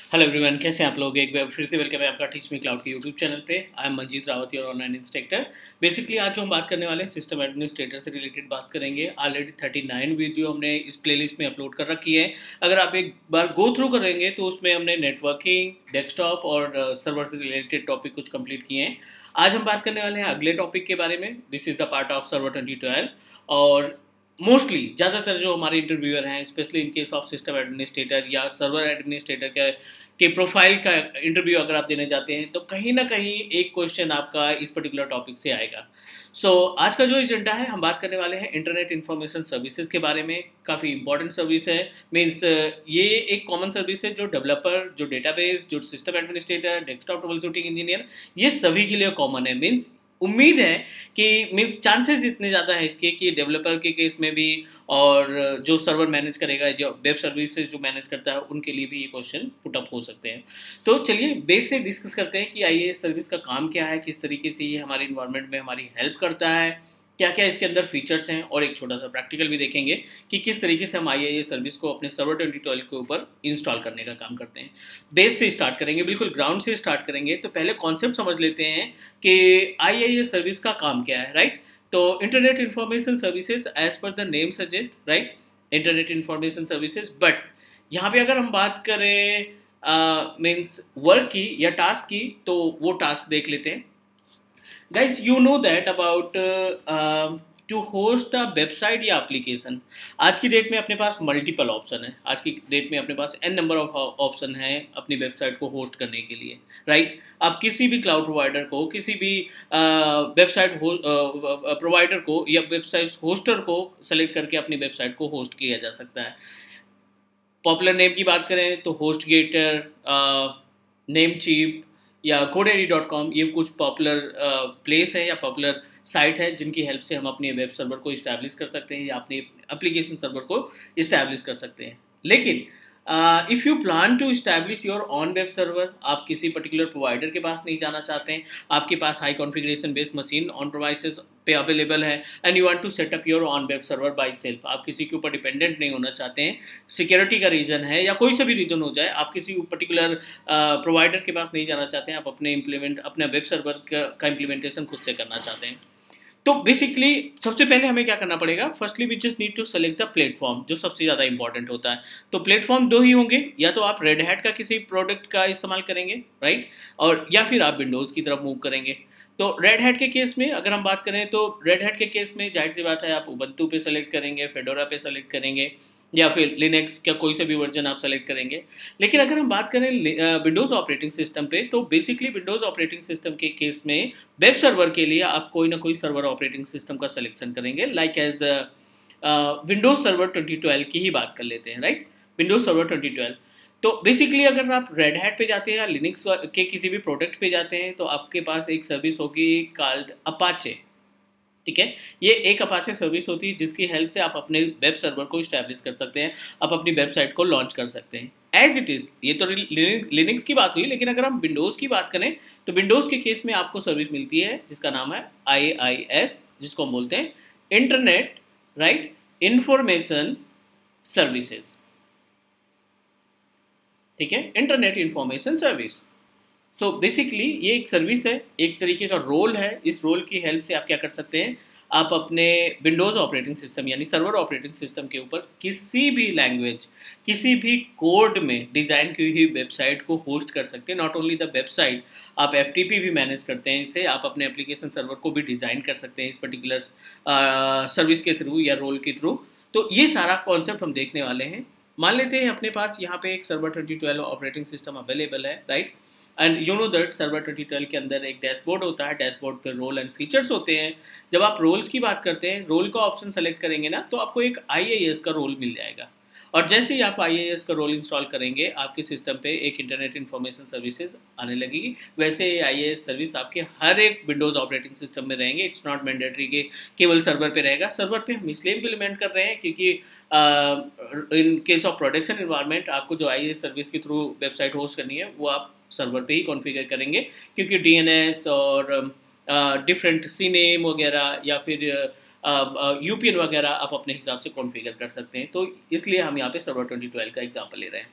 Hello everyone, कैसे हैं आप लोग। एक बार फिर से वेलकम है आपका टीच मी क्लाउड के यूट्यूब चैनल पे। I am Manjeet Rawat, your online instructor. Basically आज जो हम बात करने वाले हैं सिस्टम एडमिनिस्ट्रेटर से रिलेटेड बात करेंगे। ऑलरेडी 39 वीडियो हमने इस प्लेलिस्ट में अपलोड कर रखी है। अगर आप एक बार गो थ्रू करेंगे तो उसमें हमने नेटवर्किंग, डेस्कटॉप और सर्वर से रिलेटेड टॉपिक कुछ कंप्लीट किए हैं। आज हम बात करने वाले हैं अगले टॉपिक के बारे में। This is the part of server 2012। और मोस्टली ज़्यादातर जो हमारे इंटरव्यूअर हैं, specially in case of system administrator या सर्वर एडमिनिस्ट्रेटर के प्रोफाइल का इंटरव्यू अगर आप देने जाते हैं तो कहीं ना कहीं एक क्वेश्चन आपका इस पर्टिकुलर टॉपिक से आएगा। आज का जो एजेंडा है, हम बात करने वाले हैं इंटरनेट इन्फॉर्मेशन सर्विसेज के बारे में। काफ़ी इंपॉर्टेंट सर्विस है। मीन्स ये एक कॉमन सर्विस है जो डेवलपर, जो डेटाबेस, जो system administrator, desktop trouble shooting engineer, ये सभी के लिए कॉमन है। मीन्स उम्मीद है कि मीन्स चांसेस इतने ज़्यादा है इसके कि डेवलपर के केस में भी और जो सर्वर मैनेज करेगा, जो वेब सर्विसेज जो मैनेज करता है, उनके लिए भी ये क्वेश्चन पुट अप हो सकते हैं। तो चलिए बेस से डिस्कस करते हैं कि आईएएस सर्विस का काम क्या है, किस तरीके से ये हमारे इन्वायरमेंट में हमारी हेल्प करता है, क्या क्या इसके अंदर फीचर्स हैं, और एक छोटा सा प्रैक्टिकल भी देखेंगे कि किस तरीके से हम आईएएस सर्विस को अपने सर्वर 2012 के ऊपर इंस्टॉल करने का काम करते हैं। बेस से स्टार्ट करेंगे, बिल्कुल ग्राउंड से स्टार्ट करेंगे। तो पहले कॉन्सेप्ट समझ लेते हैं कि आईएएस सर्विस का काम क्या है, राइट। तो internet information services as per the name suggest, right, internet information services. But यहाँ पे अगर हम बात करें मीन्स वर्क की या टास्क की, तो वो टास्क देख लेते हैं। Guys, you know that about to host a website या application, आज की डेट में अपने पास मल्टीपल ऑप्शन है। आज की डेट में अपने पास n नंबर ऑफ ऑप्शन है अपनी वेबसाइट को होस्ट करने के लिए, राइट। आप किसी भी क्लाउड प्रोवाइडर को, किसी भी वेबसाइट प्रोवाइडर को या वेबसाइट होस्टर को सेलेक्ट करके अपनी वेबसाइट को होस्ट किया जा सकता है। पॉपुलर नेम की बात करें तो होस्ट गेटर, नेमचीप या GoDaddy.com, ये कुछ पॉपुलर प्लेस है या पॉपुलर साइट है जिनकी हेल्प से हम अपने वेब सर्वर को इस्टेब्लिश कर सकते हैं या अपने एप्लीकेशन सर्वर को इस्टेब्लिश कर सकते हैं। लेकिन if you plan to establish your own web server, आप किसी पर्टिकुलर प्रोवाइडर के पास नहीं जाना चाहते हैं, आपके पास high configuration based machine on premises पे अवेलेबल है and you want to set up your own web server by self, आप किसी के ऊपर डिपेंडेंट नहीं होना चाहते हैं, सिक्योरिटी का रीजन है या कोई सा भी रीजन हो जाए, आप किसी पर्टिकुलर प्रोवाइडर के पास नहीं जाना चाहते हैं, आप अपने वेब सर्वर का इम्प्लीमेंटेशन खुद से करना चाहते हैं। तो बेसिकली सबसे पहले हमें क्या करना पड़ेगा, firstly we just need to select the platform, जो सबसे ज़्यादा इंपॉर्टेंट होता है। तो प्लेटफॉर्म दो ही होंगे, या तो आप रेड हैट का किसी प्रोडक्ट का इस्तेमाल करेंगे, राइट, और या फिर आप विंडोज़ की तरफ मूव करेंगे। तो रेड हैट के केस में अगर हम बात करें तो रेड हैट के केस में जाहिर सी बात है आप उबंटू पे सेलेक्ट करेंगे, फेडोरा पे सेलेक्ट करेंगे, या फिर लिनक्स का कोई सा भी वर्जन आप सेलेक्ट करेंगे। लेकिन अगर हम बात करें विंडोज़ ऑपरेटिंग सिस्टम पे, तो बेसिकली विंडोज़ ऑपरेटिंग सिस्टम के केस में वेब सर्वर के लिए आप कोई ना कोई सर्वर ऑपरेटिंग सिस्टम का सिलेक्शन करेंगे। लाइक एज विंडोज़ सर्वर 2012 की ही बात कर लेते हैं, राइट, विंडोज़ सर्वर 2012। तो बेसिकली अगर आप रेड हैट पे जाते हैं या लिनक्स के किसी भी प्रोडक्ट पे जाते हैं तो आपके पास एक सर्विस होगी कॉल्ड अपाचे, ठीक है। ये एक अपाचे सर्विस होती है जिसकी हेल्प से आप अपने वेब सर्वर को इस्टेब्लिश कर सकते हैं, आप अपनी वेबसाइट को लॉन्च कर सकते हैं एज इट इज़। ये तो लिनक्स की बात हुई, लेकिन अगर हम विंडोज़ की बात करें तो विंडोज़ के केस में आपको सर्विस मिलती है जिसका नाम है IIS, जिसको हम बोलते हैं इंटरनेट, राइट, इंफॉर्मेशन सर्विसेज, ठीक है, internet information service. So basically ये एक सर्विस है, एक तरीके का रोल है। इस रोल की हेल्प से आप क्या कर सकते हैं, आप अपने विंडोज़ ऑपरेटिंग सिस्टम यानी सर्वर ऑपरेटिंग सिस्टम के ऊपर किसी भी लैंग्वेज, किसी भी कोड में डिज़ाइन की हुई वेबसाइट को होस्ट कर सकते हैं। नॉट ओनली द वेबसाइट, आप FTP भी मैनेज करते हैं, इससे आप अपने एप्लीकेशन सर्वर को भी डिज़ाइन कर सकते हैं इस पर्टिकुलर सर्विस के थ्रू या रोल के थ्रू। तो ये सारा कॉन्सेप्ट हम देखने वाले हैं। मान लेते हैं अपने पास यहाँ पे एक सर्वर 2012 ऑपरेटिंग सिस्टम अवेलेबल है, right, and you know that server 2012 के अंदर एक डैशबोर्ड होता है, डैशबोर्ड पे रोल एंड फीचर्स होते हैं। जब आप रोल्स की बात करते हैं, रोल का ऑप्शन सेलेक्ट करेंगे ना, तो आपको एक IIS का रोल मिल जाएगा, और जैसे ही आप IIS का रोल इंस्टॉल करेंगे आपके सिस्टम पे एक इंटरनेट इन्फॉर्मेशन सर्विसेज आने लगेगी। वैसे IIS सर्विस आपके हर एक विंडोज़ ऑपरेटिंग सिस्टम में रहेंगे। इट्स नॉट मैंडेटरी कि केवल सर्वर पे रहेगा। सर्वर पे हम इसलिए इम्प्लीमेंट कर रहे हैं क्योंकि in case of production environment आपको जो IIS सर्विस के थ्रू वेबसाइट होस्ट करनी है वो आप सर्वर पे ही कॉन्फ़िगर करेंगे, क्योंकि DNS और डिफरेंट CNAME वगैरह या फिर UPN वगैरह आप अपने हिसाब से कॉन्फ़िगर कर सकते हैं। तो इसलिए हम यहाँ पे सर्वर 2012 का एग्जांपल ले रहे हैं।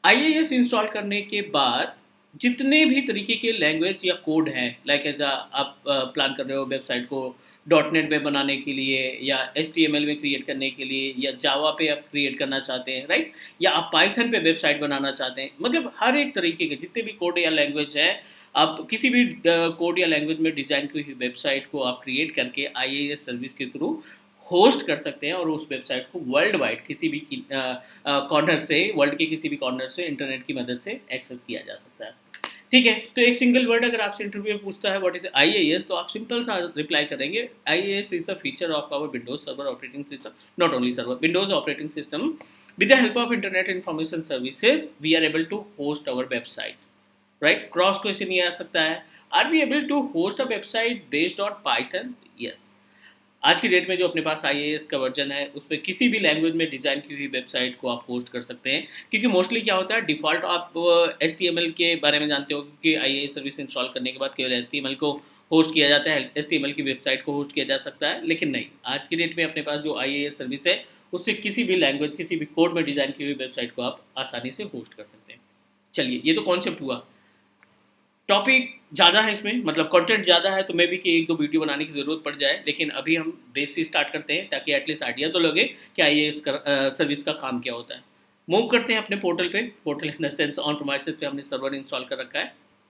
IIS इंस्टॉल करने के बाद जितने भी तरीके के लैंग्वेज या कोड हैं, लाइक एज आप प्लान कर रहे हो वेबसाइट को .NET में बनाने के लिए, या HTML में क्रिएट करने के लिए, या जावा पे आप क्रिएट करना चाहते हैं, राइट, या आप पाइथन पे वेबसाइट बनाना चाहते हैं, मतलब हर एक तरीके के जितने भी कोड या लैंग्वेज हैं, आप किसी भी कोड या लैंग्वेज में डिज़ाइन की हुई वेबसाइट को आप क्रिएट करके IIS सर्विस के थ्रू होस्ट कर सकते हैं, और उस वेबसाइट को वर्ल्ड वाइड किसी भी कॉर्नर से, वर्ल्ड के किसी भी कॉर्नर से इंटरनेट की मदद से एक्सेस किया जा सकता है। ठीक है, तो एक सिंगल वर्ड अगर आपसे इंटरव्यू में पूछता है व्हाट इज IIS, तो आप सिंपल सा रिप्लाई करेंगे, IIS is a feature of our Windows server operating system, not only server, Windows operating system, with the help of internet information services we are able to host our website, right. Cross question ये आ सकता है, are we able to host a website based on Python? Yes. आज की date में जो अपने पास IIS का वर्जन है, उस पर किसी भी लैंग्वेज में डिज़ाइन की हुई वेबसाइट को आप होस्ट कर सकते हैं, क्योंकि मोस्टली क्या होता है, डिफ़ॉल्ट आप HTML के बारे में जानते हो, क्योंकि IIS सर्विस इंस्टॉल करने के बाद केवल HTML को होस्ट किया जाता है, HTML की वेबसाइट को होस्ट किया जा सकता है, लेकिन नहीं, आज की डेट में अपने पास जो IIS सर्विस है, उससे किसी भी लैंग्वेज, किसी भी कोड में डिज़ाइन की हुई वेबसाइट को आप आसानी से होस्ट कर सकते हैं। चलिए, ये तो कॉन्सेप्ट हुआ। टॉपिक ज़्यादा है इसमें, मतलब कंटेंट ज़्यादा है, तो मे भी कि एक दो वीडियो बनाने की ज़रूरत पड़ जाए, लेकिन अभी हम बेस से स्टार्ट करते हैं, ताकि एटलीस्ट आइडिया तो लगे कि IIS सर्विस का काम क्या होता है। मूव करते हैं अपने पोर्टल पे, portal in the sense on premises पे हमने सर्वर इंस्टॉल कर रखा है।